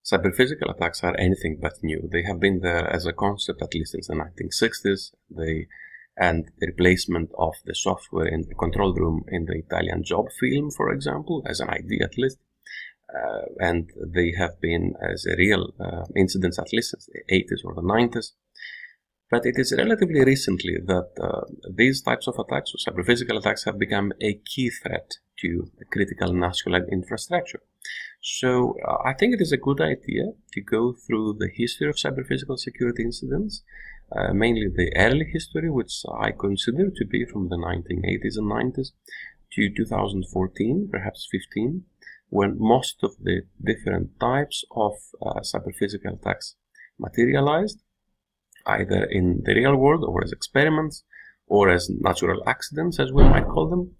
Cyber-physical attacks are anything but new. They have been there as a concept at least since the 1960s. And the replacement of the software in the control room in the Italian Job film, for example, as an idea at least. And they have been as a real incidents at least since the 80s or the 90s. But it is relatively recently that these types of attacks, or cyber-physical attacks, have become a key threat to the critical national infrastructure. So I think it is a good idea to go through the history of cyber-physical security incidents, mainly the early history, which I consider to be from the 1980s and 90s to 2014, perhaps 15, when most of the different types of cyber-physical attacks materialized, either in the real world or as experiments or as natural accidents, as we might call them,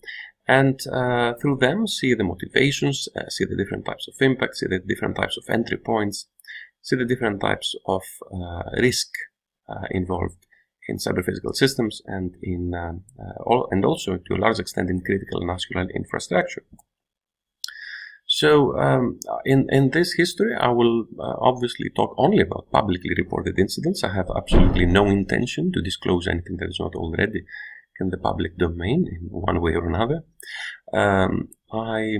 and through them see the motivations, see the different types of impact, see the different types of entry points, see the different types of risk involved in cyber-physical systems and and also to a large extent in critical national infrastructure. So in this history, I will obviously talk only about publicly reported incidents. I have absolutely no intention to disclose anything that is not already in the public domain in one way or another. I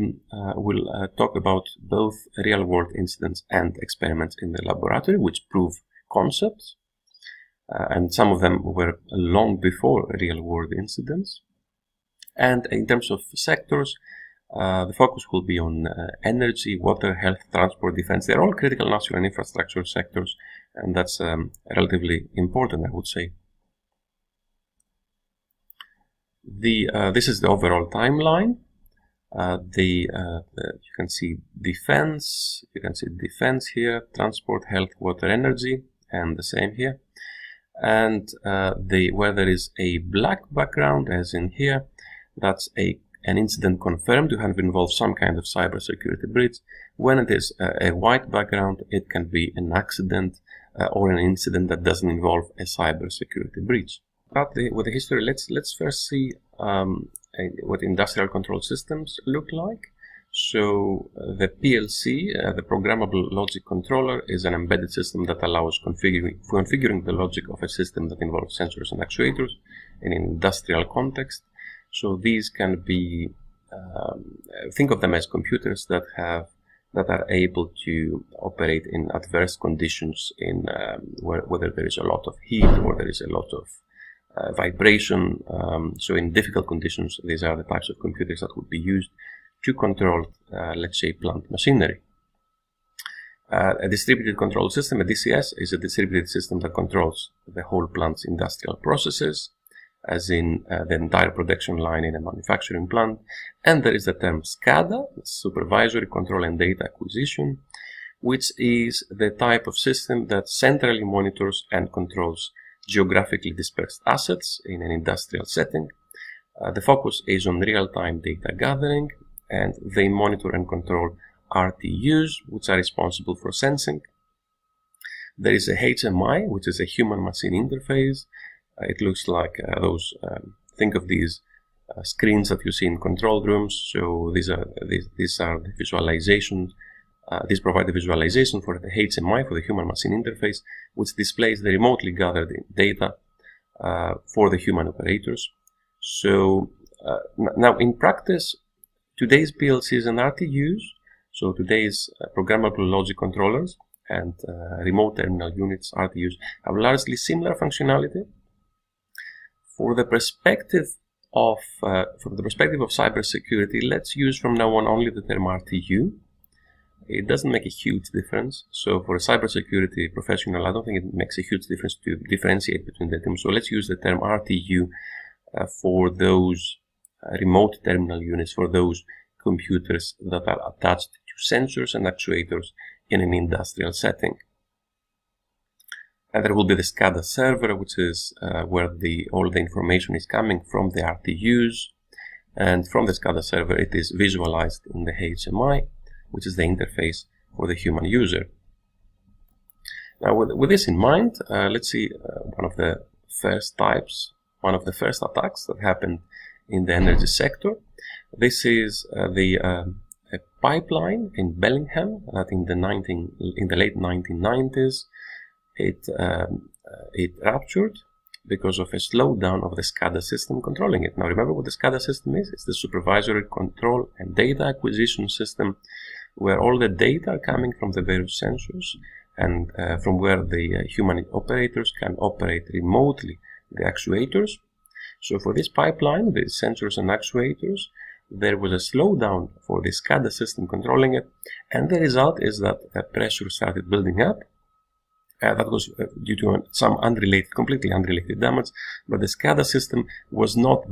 will talk about both real-world incidents and experiments in the laboratory, which prove concepts, and some of them were long before real-world incidents. And in terms of sectors, the focus will be on energy, water, health, transport, defense. They're all critical national infrastructure sectors, and that's relatively important, I would say. This is the overall timeline. You can see defense. You can see defense here, transport, health, water, energy, and the same here. And where there is a black background, as in here, that's an incident confirmed to have involved some kind of cybersecurity breach. When it is a white background, it can be an accident or an incident that doesn't involve a cybersecurity breach. With the history, let's first see what industrial control systems look like. So the PLC, the Programmable Logic Controller, is an embedded system that allows configuring the logic of a system that involves sensors and actuators in an industrial context. So these can be, think of them as computers that are able to operate in adverse conditions, whether there is a lot of heat or there is a lot of vibration. So in difficult conditions, these are the types of computers that would be used to control, let's say, plant machinery. A distributed control system, a DCS, is a distributed system that controls the whole plant's industrial processes, as in the entire production line in a manufacturing plant. And there is the term SCADA, Supervisory Control and Data Acquisition, which is the type of system that centrally monitors and controls geographically dispersed assets in an industrial setting. The focus is on real-time data gathering, and they monitor and control RTUs, which are responsible for sensing. There is a HMI, which is a human-machine interface. It looks like think of these screens that you see in control rooms. So these are the visualizations. These provide the visualization for the HMI, for the human-machine interface, which displays the remotely gathered data for the human operators. So now in practice, today's PLCs and RTUs, so today's programmable logic controllers and remote terminal units, RTUs, have largely similar functionality. From the perspective of cybersecurity, let's use from now on only the term RTU. It doesn't make a huge difference. So for a cybersecurity professional, I don't think it makes a huge difference to differentiate between the terms. So let's use the term RTU for those remote terminal units, for those computers that are attached to sensors and actuators in an industrial setting. And there will be the SCADA server, which is where all the information is coming from the RTUs. And from the SCADA server, it is visualized in the HMI, which is the interface for the human user. Now, with this in mind, let's see one of the first attacks that happened in the energy sector. This is a pipeline in Bellingham that in the late 1990s it ruptured because of a slowdown of the SCADA system controlling it. Now remember what the SCADA system is? It's the supervisory control and data acquisition system, where all the data are coming from the various sensors and from where the human operators can operate remotely the actuators. So for this pipeline, the sensors and actuators, there was a slowdown for the SCADA system controlling it, and the result is that pressure started building up. That was due to some completely unrelated damage, but the SCADA system was not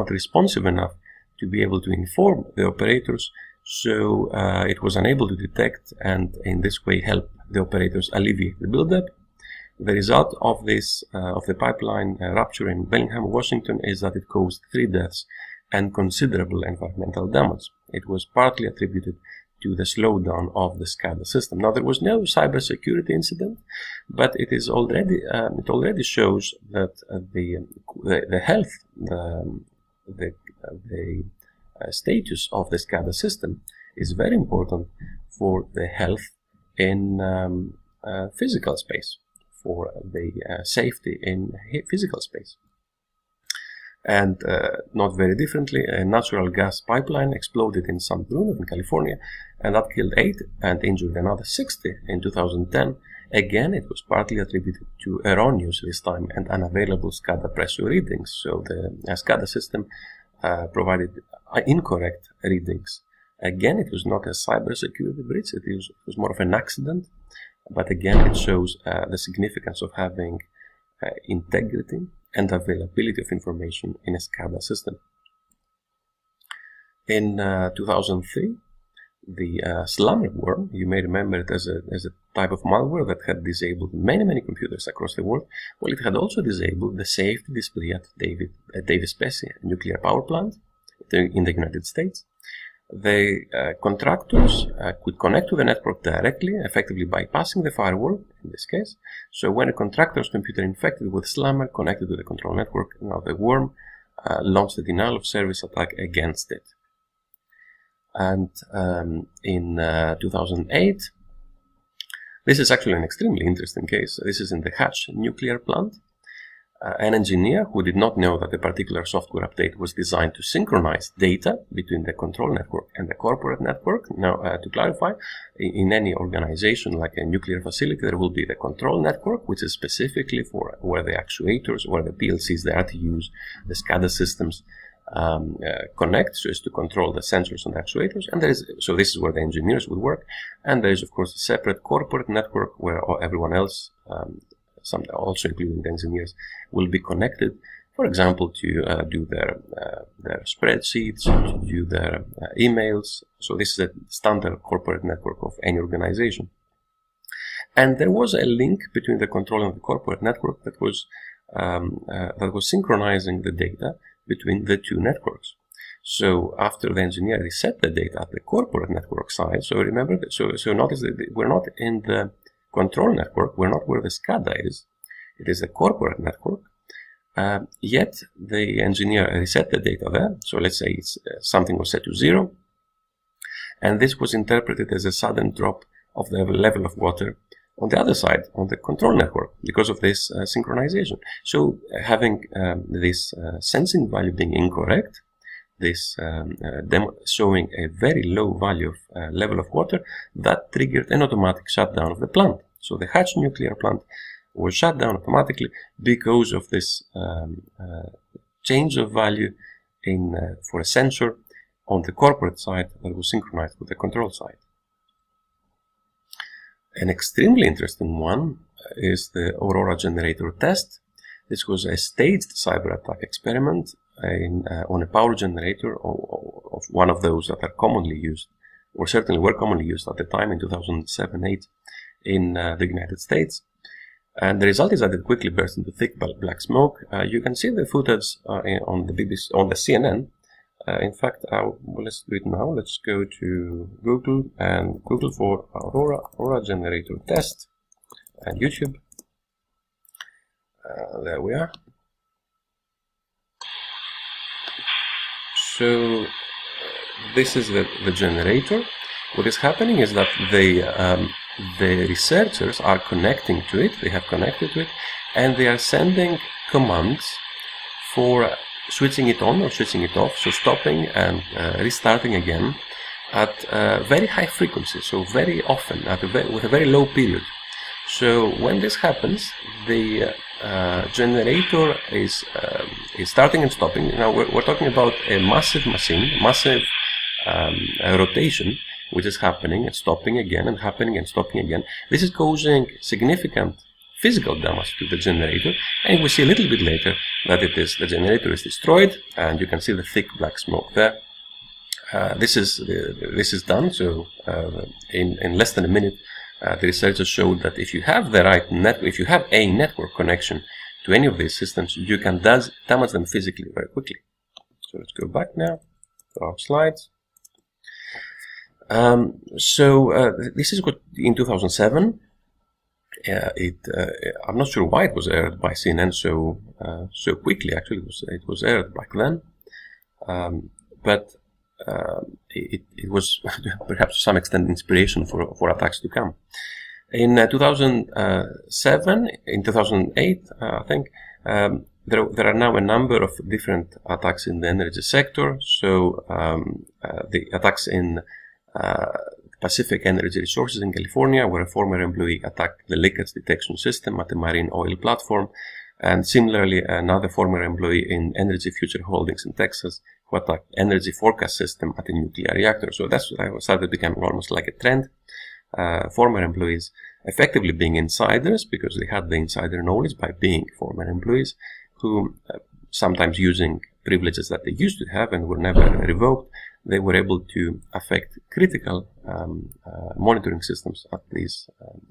responsive enough to be able to inform the operators, so it was unable to detect and in this way help the operators alleviate the buildup. The result of this, of the pipeline rupture in Bellingham, Washington, is that it caused 3 deaths and considerable environmental damage. It was partly attributed to the slowdown of the SCADA system. Now, there was no cybersecurity incident, but it already shows that the health, the status of the SCADA system is very important for the health in physical space, for the safety in physical space. And not very differently, a natural gas pipeline exploded in San Bruno in California, and that killed 8 and injured another 60 in 2010. Again, it was partly attributed to erroneous this time and unavailable SCADA pressure readings. So the SCADA system provided incorrect readings. Again, it was not a cybersecurity breach, it was more of an accident, but again, it shows the significance of having integrity and availability of information in a SCADA system. In 2003, the Slammer worm, you may remember it as a type of malware that had disabled many computers across the world. Well, it had also disabled the safety display at Davis-Besse nuclear power plant in the United States. The contractors could connect to the network directly, effectively bypassing the firewall in this case. So when a contractor's computer infected with Slammer connected to the control network, now the worm launched a denial of service attack against it. And in 2008, this is actually an extremely interesting case. This is in the Hatch nuclear plant. An engineer who did not know that a particular software update was designed to synchronize data between the control network and the corporate network. Now, to clarify, in any organization like a nuclear facility, there will be the control network, which is specifically for where the actuators, where the PLCs they are to use, the SCADA systems connect, so as to control the sensors and the actuators. And so this is where the engineers would work. And there is, of course, a separate corporate network where everyone else, also including the engineers, will be connected, for example, to do their spreadsheets, to do their emails. So this is a standard corporate network of any organization. And there was a link between the control and the corporate network that was synchronizing the data between the two networks. So after the engineer reset the data at the corporate network side, so remember, so notice that we're not in the control network, we're not where the SCADA is, it is the corporate network, yet the engineer reset the data there. So let's say something was set to 0, and this was interpreted as a sudden drop of the level of water on the other side, on the control network, because of this synchronization. So having this sensing value being incorrect, this showing a very low value of level of water, that triggered an automatic shutdown of the plant. So the Hatch nuclear plant was shut down automatically because of this change of value for a sensor on the corporate side that was synchronized with the control side. An extremely interesting one is the Aurora generator test. This was a staged cyber attack experiment on a power generator of one of those that are commonly used, or certainly were commonly used at the time in 2007-8 in the United States. And the result is that it quickly burst into thick black smoke. You can see the footage on the BBC, on the CNN. In fact, let's do it now. Let's go to Google and Google for Aurora generator test and YouTube. There we are. So this is the generator. What is happening is that the researchers are connecting to it, they have connected to it, and they are sending commands for switching it on or switching it off, so stopping and restarting again at very high frequency, so very often, with a very low period. So when this happens, the generator is starting and stopping. Now we're talking about a massive machine, massive rotation, which is happening and stopping again and happening and stopping again. This is causing significant physical damage to the generator, and we see a little bit later that the generator is destroyed, and you can see the thick black smoke there. This is done. So in less than a minute, the researchers showed that if you have the right if you have a network connection to any of these systems, you can damage them physically very quickly. So let's go back now to our slides. This is what in 2007. I'm not sure why it was aired by CNN so quickly. Actually, it was aired back then, but it was perhaps to some extent inspiration for attacks to come. In 2007, in 2008, I think there are now a number of different attacks in the energy sector. So the attacks in Pacific Energy Resources in California, where a former employee attacked the leakage detection system at a marine oil platform, and similarly another former employee in Energy Future Holdings in Texas who attacked energy forecast system at a nuclear reactor. So that's started becoming almost like a trend. Former employees effectively being insiders because they had the insider knowledge by being former employees, who sometimes using privileges that they used to have and were never revoked, they were able to affect critical monitoring systems at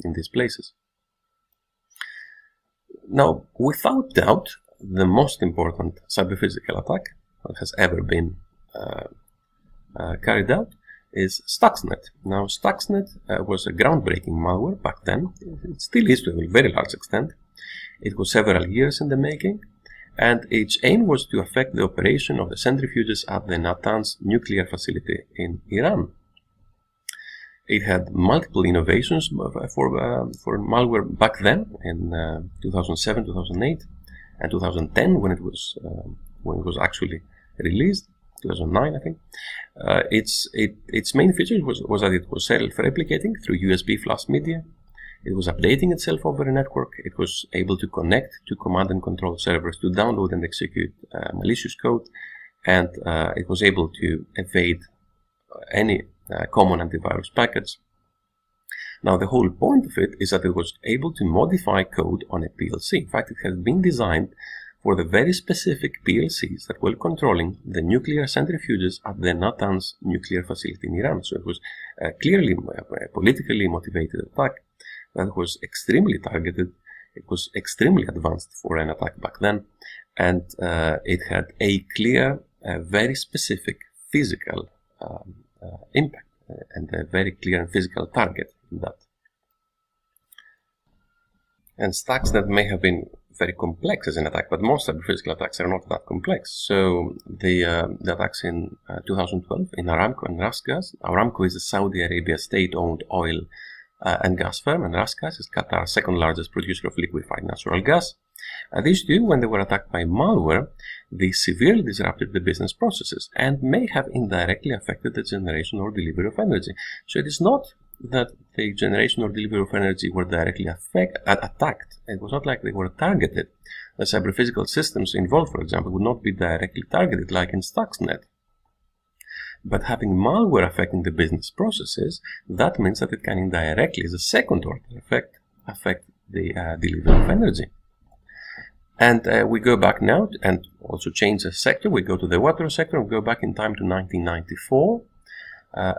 in these places. Now, without doubt, the most important cyber-physical attack that has ever been carried out is Stuxnet. Now, Stuxnet was a groundbreaking malware back then. It still is to a very large extent. It was several years in the making, and its aim was to affect the operation of the centrifuges at the Natanz nuclear facility in Iran. It had multiple innovations for malware back then in 2007, 2008, and 2010 when it was actually released. 2009, I think. Its main feature was that it was self-replicating through USB flash media. It was updating itself over a network. It was able to connect to command and control servers to download and execute malicious code, and it was able to evade any common antivirus package. Now, the whole point of it is that it was able to modify code on a PLC. In fact, it has been designed for the very specific PLCs that were controlling the nuclear centrifuges at the Natanz nuclear facility in Iran. So it was clearly a politically motivated attack that was extremely targeted. It was extremely advanced for an attack back then, and it had a clear, very specific physical impact and a very clear and physical target in that. And Stuxnet may have been very complex as an attack, but most cyber-physical attacks are not that complex. So the attacks in 2012 in Aramco and RasGas. Aramco is a Saudi Arabia state-owned oil and gas firm, and RasGas is Qatar's second largest producer of liquefied natural gas. These two, when they were attacked by malware, they severely disrupted the business processes and may have indirectly affected the generation or delivery of energy. So it is not that the generation or delivery of energy were directly attacked. It was not like they were targeted. The cyber-physical systems involved, for example, would not be directly targeted like in Stuxnet. But having malware affecting the business processes, that means that it can indirectly, as a second-order effect, affect the delivery of energy. And we go back now and also change the sector. We go to the water sector and go back in time to 1994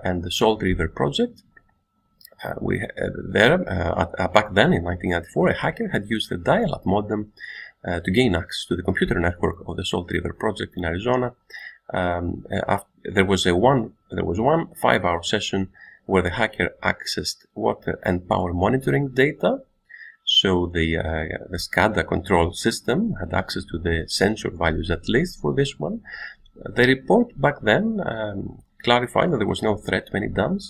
and the Salt River project. Back then in 1994, a hacker had used a dial-up modem to gain access to the computer network of the Salt River project in Arizona. There was one 5-hour session where the hacker accessed water and power monitoring data. So the SCADA control system had access to the sensor values, at least for this one. The report back then clarified that there was no threat to any dams.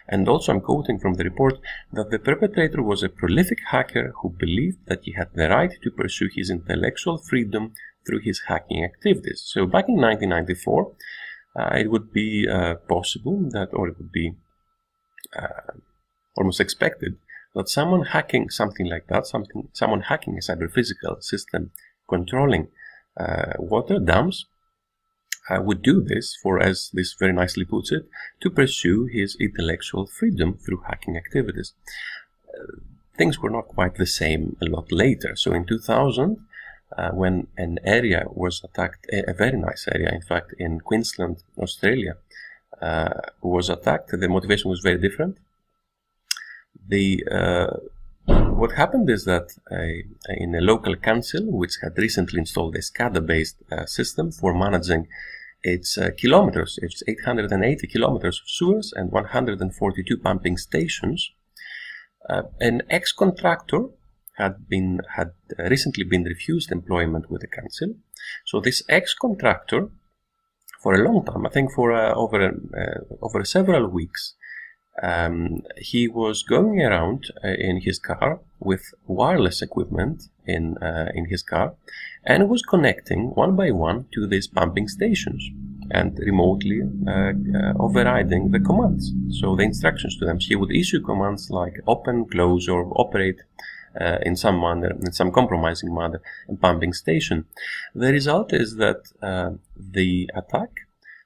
And also, I'm quoting from the report, that the perpetrator was a prolific hacker who believed that he had the right to pursue his intellectual freedom through his hacking activities. So back in 1994, it would be possible that, or it would be almost expected, that someone hacking something like that, someone hacking a cyber-physical system controlling water dams, would do this for, as this very nicely puts it, to pursue his intellectual freedom through hacking activities. Things were not quite the same a lot later. So in 2000, when an area was attacked, a very nice area, in fact, in Queensland, Australia, was attacked, the motivation was very different. What happened is that in a local council, which had recently installed a SCADA-based system for managing its kilometers, its 880 kilometers of sewers and 142 pumping stations, an ex-contractor had recently been refused employment with the council. So this ex-contractor, for a long time, I think for over several weeks, he was going around in his car with wireless equipment in his car, and was connecting one by one to these pumping stations and remotely overriding the commands. So the instructions to them, he would issue commands like open, close, or operate in some manner, in some compromising manner, a pumping station. The result is that the attack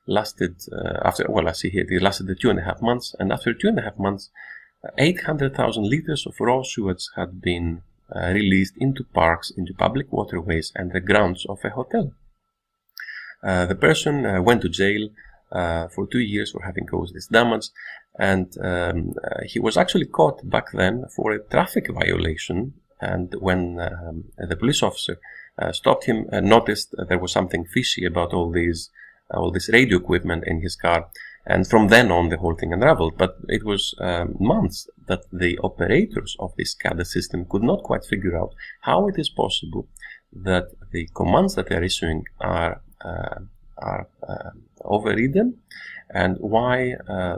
lasted I see here, it lasted 2.5 months, and after 2.5 months, 800,000 liters of raw sewage had been released into parks, into public waterways, and the grounds of a hotel. The person went to jail for 2 years for having caused this damage, and he was actually caught back then for a traffic violation. And when the police officer stopped him, noticed that there was something fishy about all this radio equipment in his car, and from then on the whole thing unraveled. But it was months that the operators of this SCADA system could not quite figure out how it is possible that the commands that they are issuing are overridden, and why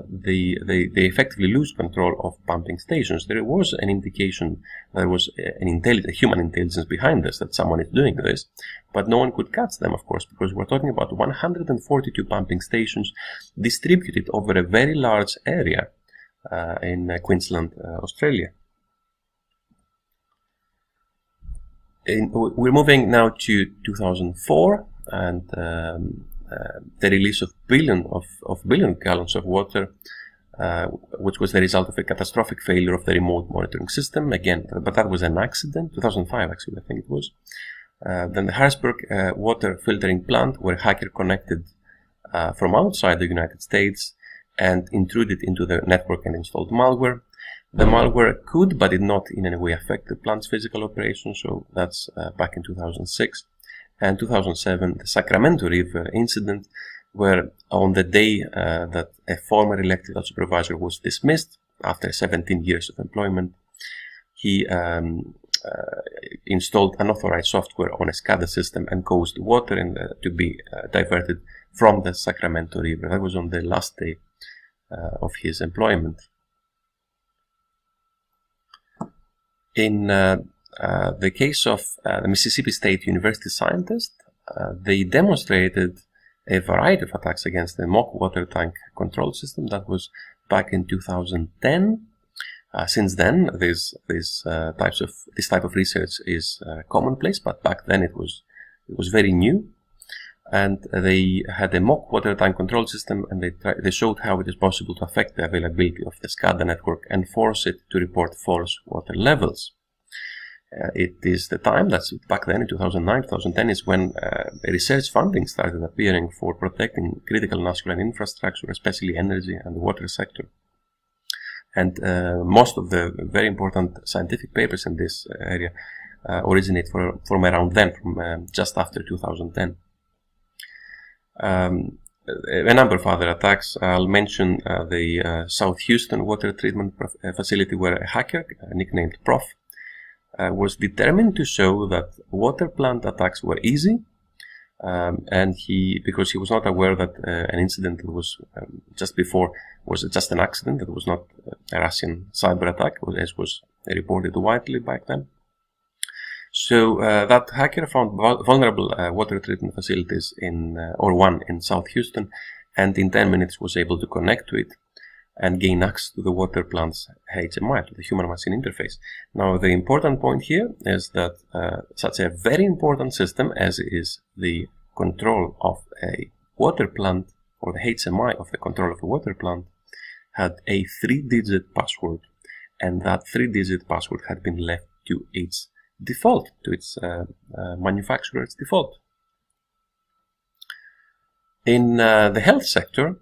they effectively lose control of pumping stations. There was an indication there was a human intelligence behind this, that someone is doing this, but no one could catch them, of course, because we're talking about 142 pumping stations distributed over a very large area in Queensland, Australia. We're moving now to 2004, and the release of billion gallons of water, which was the result of a catastrophic failure of the remote monitoring system. Again, but that was an accident. 2005, actually, I think it was. Then the Harrisburg water filtering plant, where a hacker connected from outside the United States and intruded into the network and installed malware. The malware could, but did not in any way affect the plant's physical operation. So that's back in 2006. And 2007, the Sacramento River incident, where on the day that a former electrical supervisor was dismissed after 17 years of employment, he installed unauthorized software on a SCADA system and caused water to be diverted from the Sacramento River. That was on the last day of his employment. In the case of the Mississippi State University scientists, they demonstrated a variety of attacks against the mock water tank control system. That was back in 2010. Since then, this type of research is commonplace, but back then it was very new. And they had a mock water tank control system, and they showed how it is possible to affect the availability of the SCADA network and force it to report false water levels. It is the time, that's back then in 2009, 2010, is when research funding started appearing for protecting critical national infrastructure, especially energy and the water sector. And most of the very important scientific papers in this area originate from around then, from just after 2010. A number of other attacks. I'll mention the South Houston water treatment facility, where a hacker nicknamed Prof was determined to show that water plant attacks were easy, and because he was not aware that an incident that was just before was just an accident, that was not a Russian cyber attack, as was reported widely back then. So that hacker found vulnerable water treatment facilities or one in South Houston, and in 10 minutes was able to connect to it and gain access to the water plant's HMI, to the human-machine interface. Now, the important point here is that such a very important system as is the control of a water plant, or the HMI of the control of a water plant, had a 3-digit password, and that 3-digit password had been left to its default, to its manufacturer's default. In the health sector,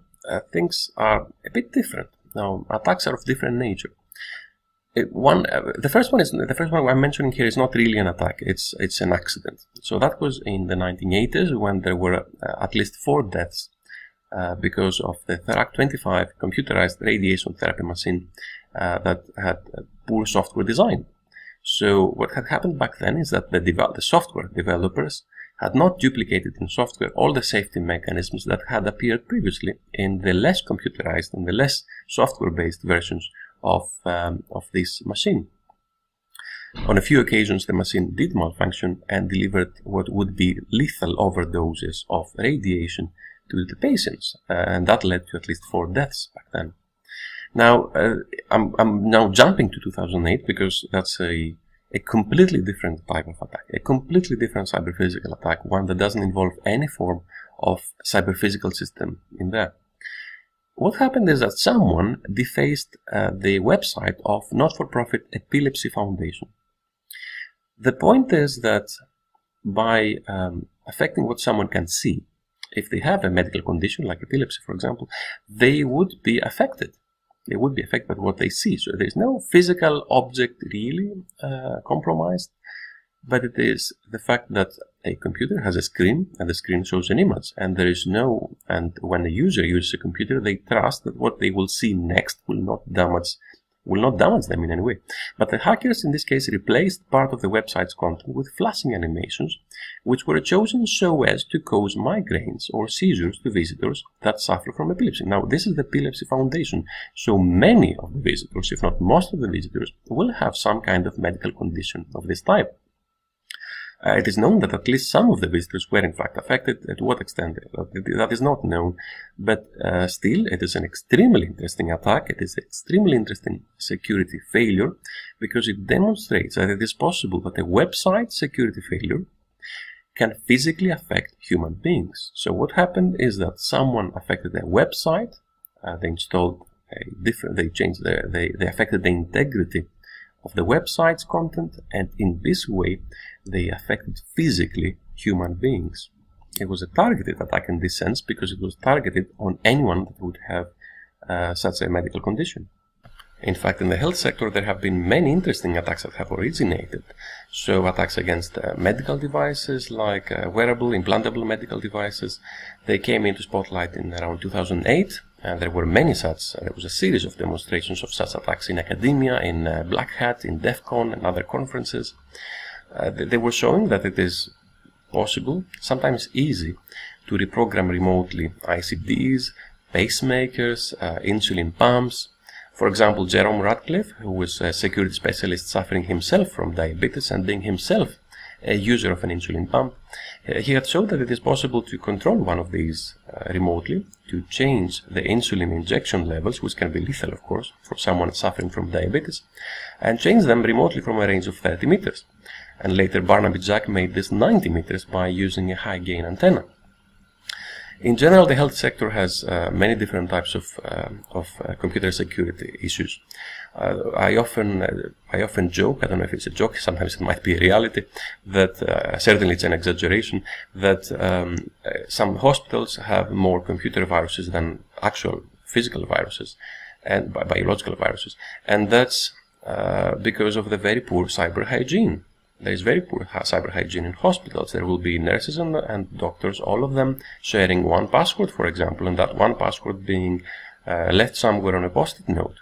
things are a bit different. Now, attacks are of different nature. The first one I'm mentioning here is not really an attack. It's an accident. So that was in the 1980s, when there were at least 4 deaths because of the Therac 25 computerized radiation therapy machine that had poor software design. So what had happened back then is that the software developers had not duplicated in software all the safety mechanisms that had appeared previously in the less computerized and the less software-based versions of this machine. On a few occasions, the machine did malfunction and delivered what would be lethal overdoses of radiation to the patients, and that led to at least 4 deaths back then. Now, I'm now jumping to 2008 because that's a completely different type of attack, a completely different cyber-physical attack, one that doesn't involve any form of cyber-physical system in there. What happened is that someone defaced the website of not-for-profit Epilepsy Foundation. The point is that by affecting what someone can see, if they have a medical condition like epilepsy, for example, they would be affected. They would be affected by what they see. So there is no physical object really compromised, but it is the fact that a computer has a screen, and the screen shows an image, and when the user uses a computer, they trust that what they will see next will not damage them in any way. But the hackers in this case replaced part of the website's content with flashing animations, which were chosen so as to cause migraines or seizures to visitors that suffer from epilepsy. Now, this is the Epilepsy Foundation, so many of the visitors, if not most of the visitors, will have some kind of medical condition of this type. It is known that at least some of the visitors were in fact affected. To what extent, that is not known, but still it is an extremely interesting attack. It is an extremely interesting security failure, because it demonstrates that it is possible that a website security failure can physically affect human beings. So what happened is that someone affected their website, they installed they affected the integrity of the website's content, and in this way they affected physically human beings. It was a targeted attack in this sense, because it was targeted on anyone that would have such a medical condition. In fact, in the health sector, there have been many interesting attacks that have originated. So attacks against medical devices, like wearable, implantable medical devices, they came into spotlight in around 2008. And there were many such. There was a series of demonstrations of such attacks in academia, in Black Hat, in DEF CON and other conferences. They were showing that it is possible, sometimes easy, to reprogram remotely ICDs, pacemakers, insulin pumps. For example, Jerome Radcliffe, who was a security specialist suffering himself from diabetes and being himself a user of an insulin pump, he had shown that it is possible to control one of these remotely, to change the insulin injection levels, which can be lethal, of course, for someone suffering from diabetes, and change them remotely from a range of 30 meters. And later Barnaby Jack made this 90 meters by using a high-gain antenna. In general, the health sector has many different types of computer security issues. I often joke, I don't know if it's a joke, sometimes it might be a reality, that certainly it's an exaggeration, that some hospitals have more computer viruses than actual physical viruses and biological viruses, and that's because of the very poor cyber hygiene. There is very poor cyber hygiene in hospitals. There will be nurses and doctors, all of them sharing one password, for example, and that one password being left somewhere on a post-it note.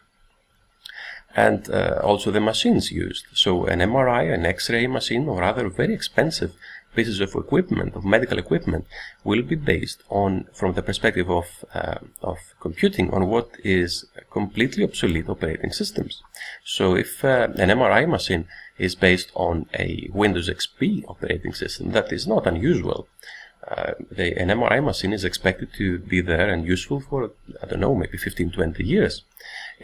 And also the machines used. So an MRI, an X-ray machine, or other very expensive pieces of equipment, of medical equipment, will be based on, from the perspective of computing, on what is completely obsolete operating systems. So if an MRI machine is based on a Windows XP operating system, that is not unusual. An MRI machine is expected to be there and useful for, I don't know, maybe 15-20 years.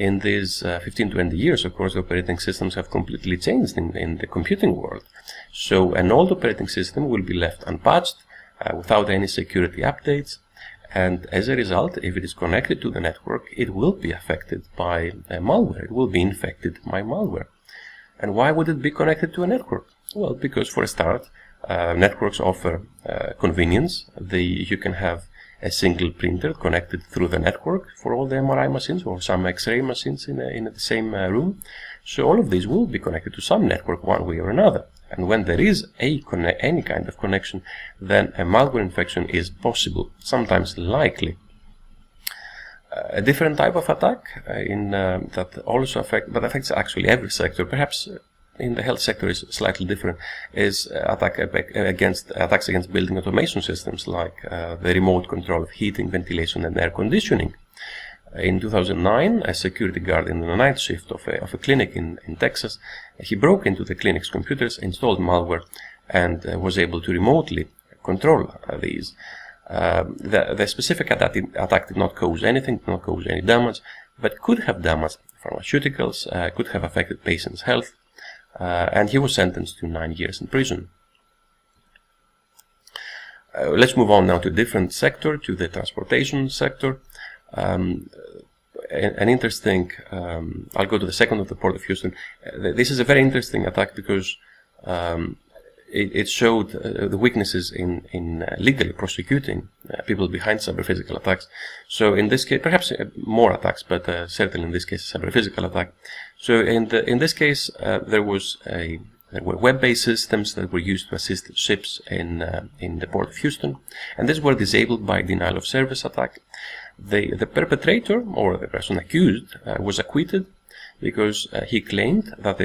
In these 15-20 years, of course, the operating systems have completely changed in the computing world. So an old operating system will be left unpatched, without any security updates, and as a result, if it is connected to the network, it will be affected by malware. It will be infected by malware. And why would it be connected to a network? Well, because for a start, networks offer convenience. You can have a single printer connected through the network for all the MRI machines or some X-ray machines in the same room. So all of these will be connected to some network one way or another. And when there is any kind of connection, then a malware infection is possible, sometimes likely. A different type of attack that also affects actually every sector, perhaps in the health sector is slightly different, is attacks against building automation systems, like the remote control of heating, ventilation and air conditioning. In 2009, a security guard in the night shift of a clinic in Texas, he broke into the clinic's computers, installed malware, and was able to remotely control these. The specific attack did not cause anything, did not cause any damage, but could have damaged pharmaceuticals, could have affected patients' health, and he was sentenced to 9 years in prison. Let's move on now to a different sector, to the transportation sector. An interesting, I'll go to the second of the Port of Houston. This is a very interesting attack because it showed the weaknesses in legally prosecuting people behind cyber-physical attacks. So in this case, perhaps more attacks, but certainly in this case, a cyber-physical attack. So in this case, there were web-based systems that were used to assist ships in the Port of Houston, and these were disabled by denial of service attack. The perpetrator, or the person accused, was acquitted because he claimed that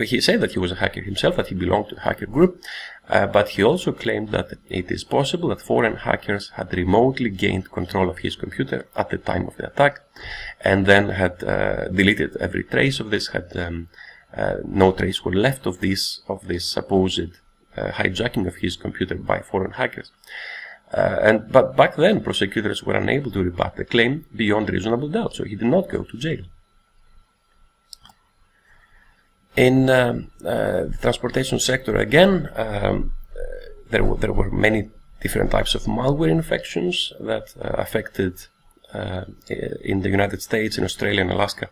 he said that he was a hacker himself, that he belonged to a hacker group, but he also claimed that it is possible that foreign hackers had remotely gained control of his computer at the time of the attack, and then had deleted every trace of this, no trace were left of this supposed hijacking of his computer by foreign hackers. But back then, prosecutors were unable to rebut the claim beyond reasonable doubt, so he did not go to jail. In the transportation sector, again, there were many different types of malware infections that affected in the United States, in Australia and Alaska,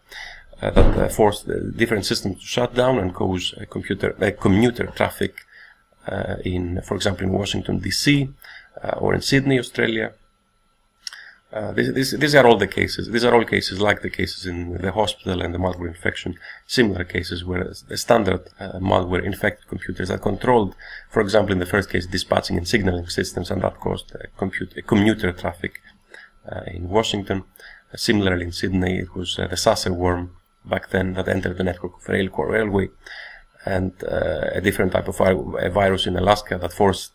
that forced the different systems to shut down and cause commuter traffic for example, in Washington, D.C., or in Sydney, Australia. These are all the cases. These are all cases like the cases in the hospital and the malware infection, similar cases where the standard malware infected computers that controlled, for example, in the first case, dispatching and signaling systems, and that caused commuter traffic in Washington. Similarly, in Sydney, it was the Sasser worm back then that entered the network of Railcorp Railway, and a different type of a virus in Alaska that forced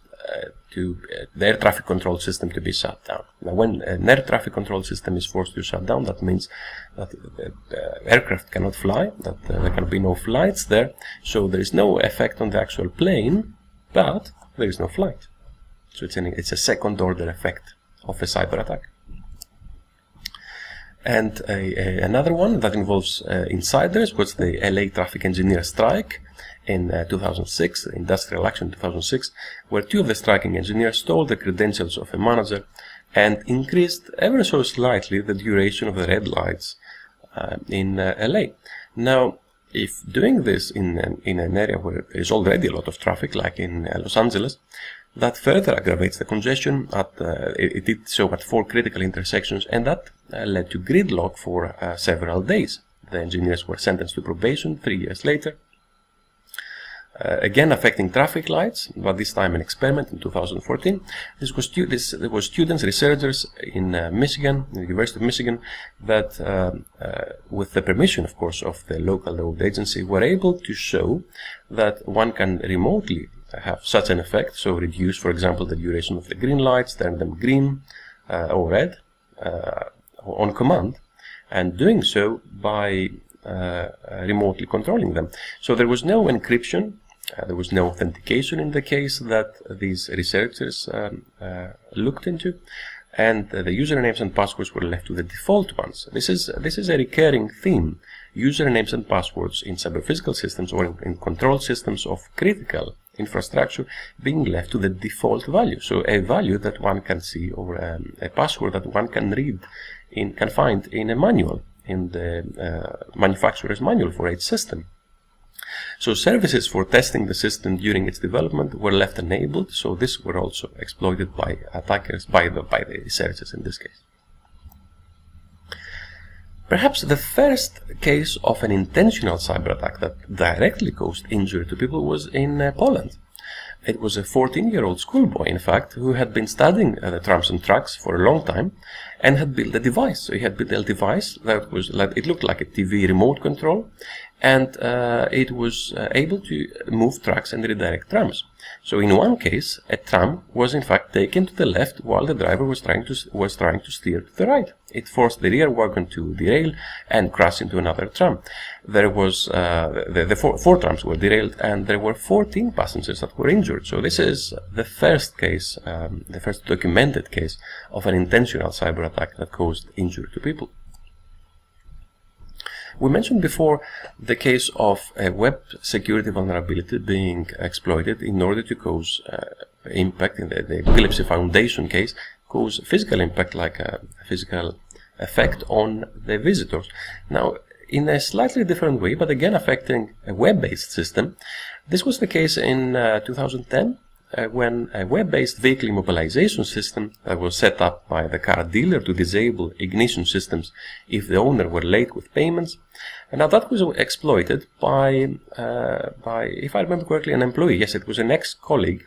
the air traffic control system to be shut down. Now, when an air traffic control system is forced to shut down, that means that aircraft cannot fly, that there can be no flights there, so there is no effect on the actual plane, but there is no flight. So it's a second order effect of a cyber attack. And another one that involves insiders was the LA traffic engineer strike in 2006, industrial action 2006, where two of the striking engineers stole the credentials of a manager and increased ever so slightly the duration of the red lights in LA. Now, if doing this in an area where there is already a lot of traffic, like in Los Angeles, that further aggravates the congestion. It did so at 4 critical intersections, and that led to gridlock for several days. The engineers were sentenced to probation 3 years later. Again affecting traffic lights, but this time an experiment in 2014. There were students, researchers in Michigan, the University of Michigan, that with the permission, of course, of the local road agency, were able to show that one can remotely have such an effect, so reduce, for example, the duration of the green lights, turn them green or red on command, and doing so by remotely controlling them. So there was no encryption, there was no authentication in the case that these researchers looked into, and the usernames and passwords were left to the default ones. This is a recurring theme. Usernames and passwords in cyber-physical systems or in control systems of critical infrastructure being left to the default value. So a value that one can see, or a password that one can read can find in a manual, in the manufacturer's manual for each system. So services for testing the system during its development were left enabled, so this were also exploited by attackers, by the researchers in this case. Perhaps the first case of an intentional cyber attack that directly caused injury to people was in Poland. It was a 14-year-old schoolboy, in fact, who had been studying the trams and trucks for a long time and had built a device. So he had built a device that was, it looked like a TV remote control, and it was able to move trucks and redirect trams. So in one case, a tram was in fact taken to the left while the driver was trying to steer to the right. It forced the rear wagon to derail and crash into another tram. There was four trams were derailed, and there were 14 passengers that were injured. So this is the first case, the first documented case of an intentional cyber attack that caused injury to people. We mentioned before the case of a web security vulnerability being exploited in order to cause impact. In the Epilepsy Foundation case, cause physical impact, like a physical effect on the visitors. Now, in a slightly different way, but again affecting a web-based system. This was the case in 2010, when a web-based vehicle immobilization system that was set up by the car dealer to disable ignition systems if the owner were late with payments. And now that was exploited by, if I remember correctly, an employee. Yes, it was an ex-colleague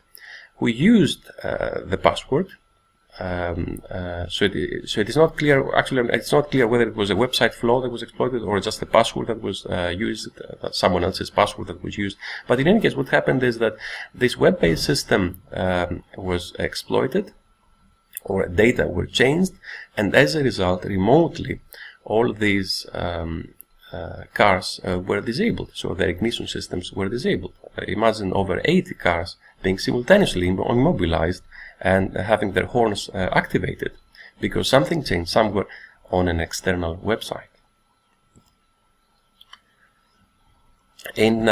who used the password. So it is not clear, actually it's not clear whether it was a website flaw that was exploited or just a password that was used, someone else's password that was used. But in any case, what happened is that this web-based system was exploited, or data were changed, and as a result, remotely, all these cars were disabled. So their ignition systems were disabled. Imagine over 80 cars being simultaneously immobilized and having their horns activated because something changed somewhere on an external website. In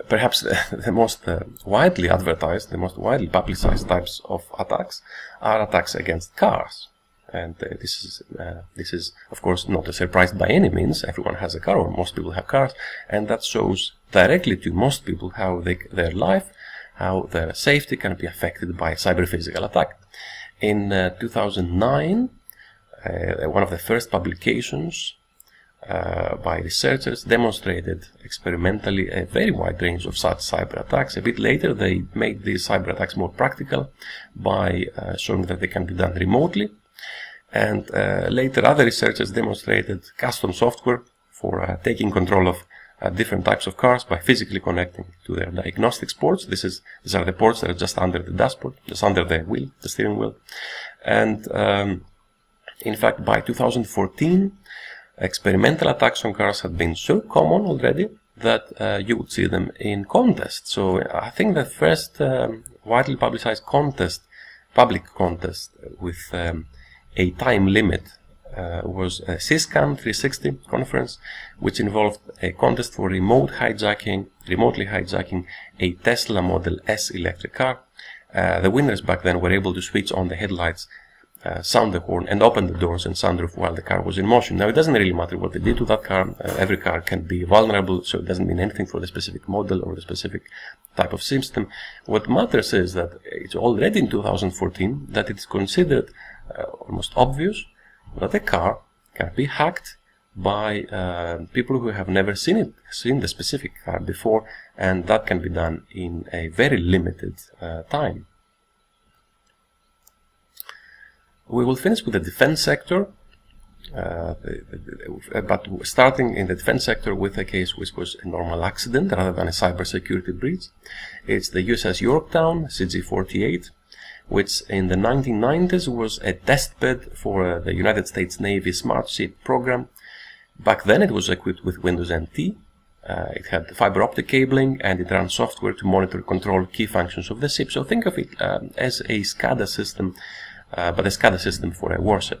perhaps the most widely advertised, the most widely publicized types of attacks are attacks against cars. And this is of course not a surprise by any means. Everyone has a car, or most people have cars, and that shows directly to most people how their life, how their safety can be affected by a cyber-physical attack. In 2009, one of the first publications by researchers demonstrated experimentally a very wide range of such cyber attacks. A bit later, they made these cyber attacks more practical by showing that they can be done remotely. And later, other researchers demonstrated custom software for taking control of different types of cars by physically connecting to their diagnostics ports. These are the ports that are just under the dashboard, just under the wheel, the steering wheel. And in fact, by 2014, experimental attacks on cars had been so common already that you would see them in contests. So I think the first widely publicized public contest with a time limit was a Syscam 360 conference, which involved a contest for remotely hijacking a Tesla Model S electric car. The winners back then were able to switch on the headlights, sound the horn, and open the doors and sunroof while the car was in motion. Now, it doesn't really matter what they did to that car. Every car can be vulnerable, so it doesn't mean anything for the specific model or the specific type of system. What matters is that it's already in 2014 that it's considered almost obvious that a car can be hacked by people who have never seen the specific car before, and that can be done in a very limited time. We will finish with the defense sector. but starting in the defense sector with a case which was a normal accident rather than a cybersecurity breach. It's the USS Yorktown, CG-48, which in the 1990s was a testbed for the United States Navy Smart Ship program. Back then it was equipped with Windows NT. It had fiber optic cabling, and it ran software to monitor and control key functions of the ship. So think of it as a SCADA system, but a SCADA system for a warship.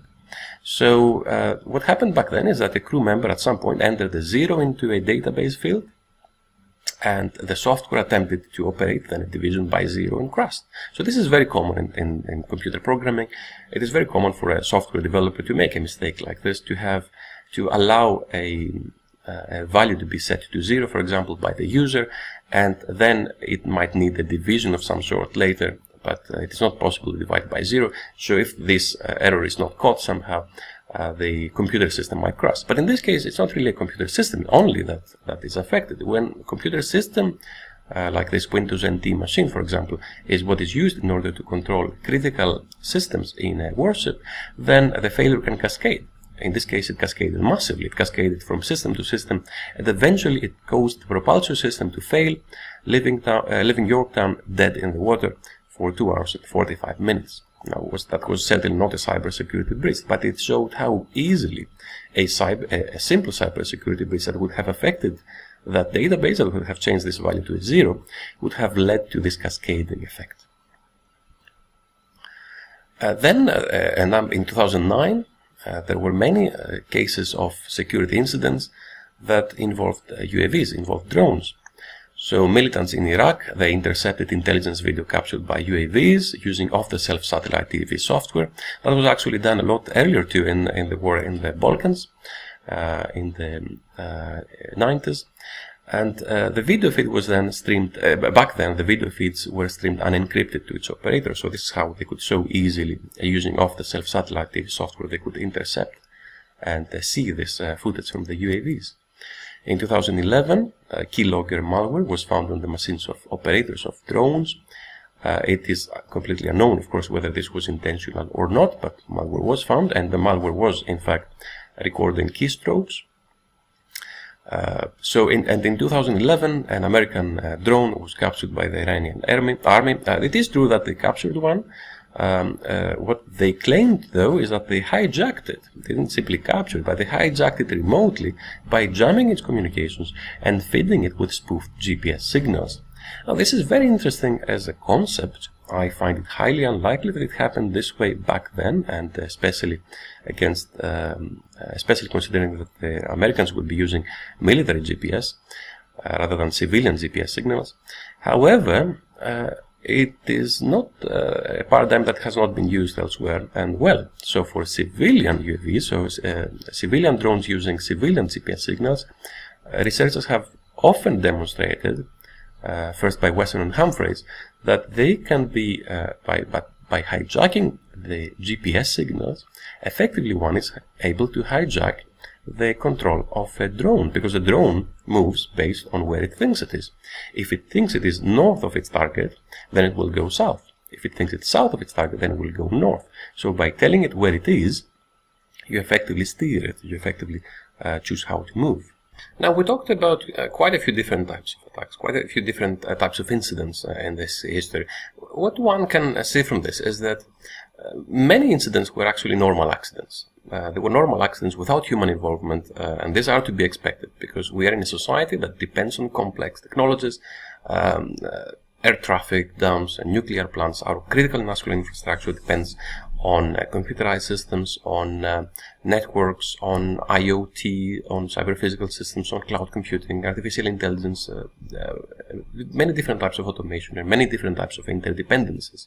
So what happened back then is that a crew member at some point entered a 0 into a database field, and the software attempted to operate then a division by 0 and crashed. So this is very common in computer programming. It is very common for a software developer to make a mistake like this, to allow a value to be set to 0, for example, by the user, and then it might need a division of some sort later, but it is not possible to divide by 0. So if this error is not caught somehow, the computer system might crash. But in this case, it's not really a computer system only that is affected. When a computer system, like this Windows NT machine, for example, is what is used in order to control critical systems in a warship, then the failure can cascade. In this case, it cascaded massively. It cascaded from system to system, and eventually it caused the propulsion system to fail, leaving Yorktown dead in the water for 2 hours and 45 minutes. Now, that was certainly not a cybersecurity breach, but it showed how easily a simple cybersecurity breach that would have affected that database, that would have changed this value to a 0, would have led to this cascading effect. Then, in 2009, there were many cases of security incidents that involved UAVs, involved drones. So militants in Iraq, they intercepted intelligence video captured by UAVs using off-the-shelf satellite TV software. That was actually done a lot earlier too in the war in the Balkans in the 90s. And the video feed was then streamed, back then the video feeds were streamed unencrypted to its operator. So this is how they could so easily, using off-the-shelf satellite TV software, they could intercept and see this footage from the UAVs. In 2011, keylogger malware was found on the machines of operators of drones. It is completely unknown, of course, whether this was intentional or not, but malware was found, and the malware was, in fact, recording keystrokes. In 2011, an American drone was captured by the Iranian army. It is true that they captured one. What they claimed, though, is that they hijacked it. They didn't simply capture it, but they hijacked it remotely by jamming its communications and feeding it with spoofed GPS signals. Now, this is very interesting as a concept. I find it highly unlikely that it happened this way back then, and especially considering that the Americans would be using military GPS rather than civilian GPS signals. However, it is not a paradigm that has not been used elsewhere and well. So for civilian UAVs, civilian drones using civilian GPS signals, researchers have often demonstrated, first by Wesson and Humphreys, that they can be, by hijacking the GPS signals, effectively one is able to hijack the control of a drone, because the drone moves based on where it thinks it is. If it thinks it is north of its target, then it will go south. If it thinks it's south of its target, then it will go north. So by telling it where it is, you effectively steer it. You effectively choose how to move. Now, we talked about quite a few different types of attacks, quite a few different types of incidents in this history. What one can see from this is that many incidents were actually normal accidents. They were normal accidents without human involvement, and these are to be expected because we are in a society that depends on complex technologies. Air traffic, dams, and nuclear plants. Our critical national infrastructure depends on computerized systems, on networks, on IoT, on cyber-physical systems, on cloud computing, artificial intelligence, many different types of automation, and many different types of interdependencies.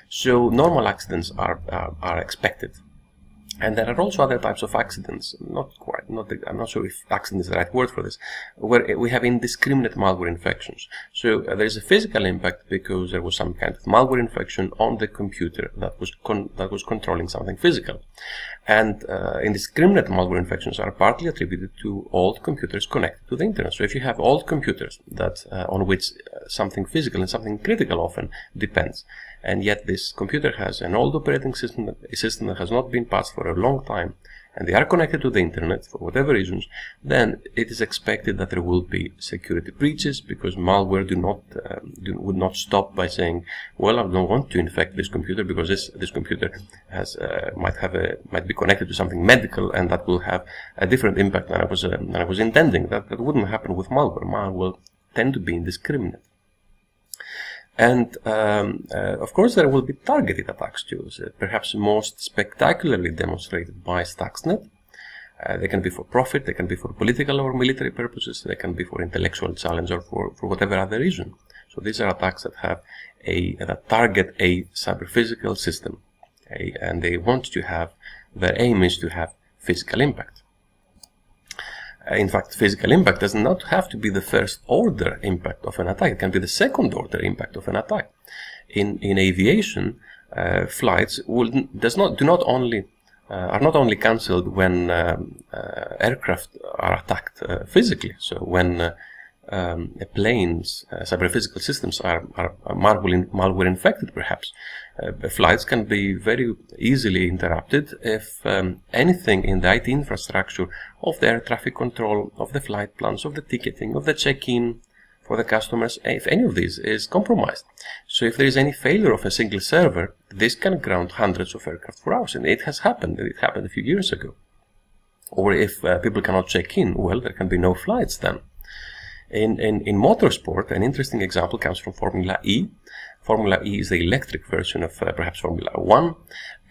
So normal accidents are expected. And there are also other types of accidents, I'm not sure if accident is the right word for this, where we have indiscriminate malware infections. So there is a physical impact because there was some kind of malware infection on the computer that was controlling something physical. And indiscriminate malware infections are partly attributed to old computers connected to the internet. So if you have old computers that on which something physical and something critical often depends, and yet this computer has an old operating system, a system that has not been patched for a long time, and they are connected to the internet for whatever reasons, then it is expected that there will be security breaches, because malware would not stop by saying, well, I don't want to infect this computer because this computer has might be connected to something medical, and that will have a different impact than I was intending. That wouldn't happen with malware. Malware will tend to be indiscriminate. And of course, there will be targeted attacks too, perhaps most spectacularly demonstrated by Stuxnet. They can be for profit, they can be for political or military purposes, they can be for intellectual challenge, or for whatever other reason. So these are attacks that have that target a cyber-physical system, and they want to have, their aim is to have physical impact. In fact, physical impact does not have to be the first order impact of an attack. It can be the second order impact of an attack. In aviation, flights are not only cancelled when aircraft are attacked physically. So when planes, cyber-physical systems are malware infected, perhaps. Flights can be very easily interrupted if anything in the IT infrastructure of the air traffic control, of the flight plans, of the ticketing, of the check-in for the customers, if any of these is compromised. So if there is any failure of a single server, this can ground hundreds of aircraft for hours, and it has happened. It happened a few years ago. Or if people cannot check in, well, there can be no flights then. In motorsport, an interesting example comes from Formula E. Formula E is the electric version of perhaps Formula 1,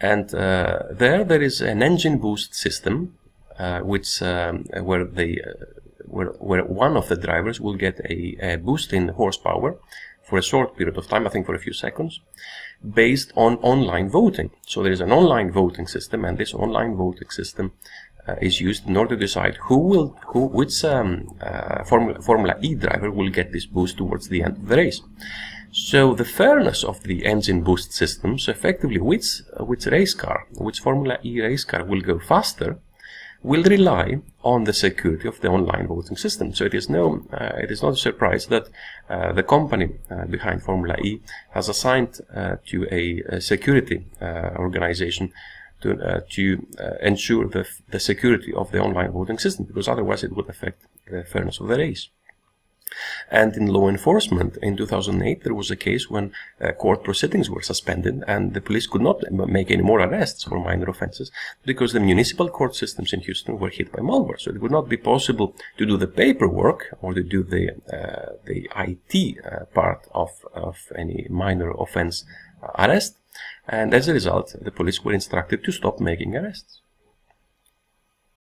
and there is an engine boost system, where one of the drivers will get a boost in horsepower for a short period of time, I think for a few seconds, based on online voting. So there is an online voting system, and this online voting system is used in order to decide which Formula E driver will get this boost towards the end of the race. So the fairness of the engine boost system, so effectively which Formula E race car will go faster, will rely on the security of the online voting system. So it is not a surprise that the company behind Formula E has assigned to a security organization to ensure the security of the online voting system, because otherwise it would affect the fairness of the race. And in law enforcement, in 2008, there was a case when court proceedings were suspended, and the police could not make any more arrests for minor offenses because the municipal court systems in Houston were hit by malware. So it would not be possible to do the paperwork or to do the IT part of any minor offense arrest. And as a result, the police were instructed to stop making arrests.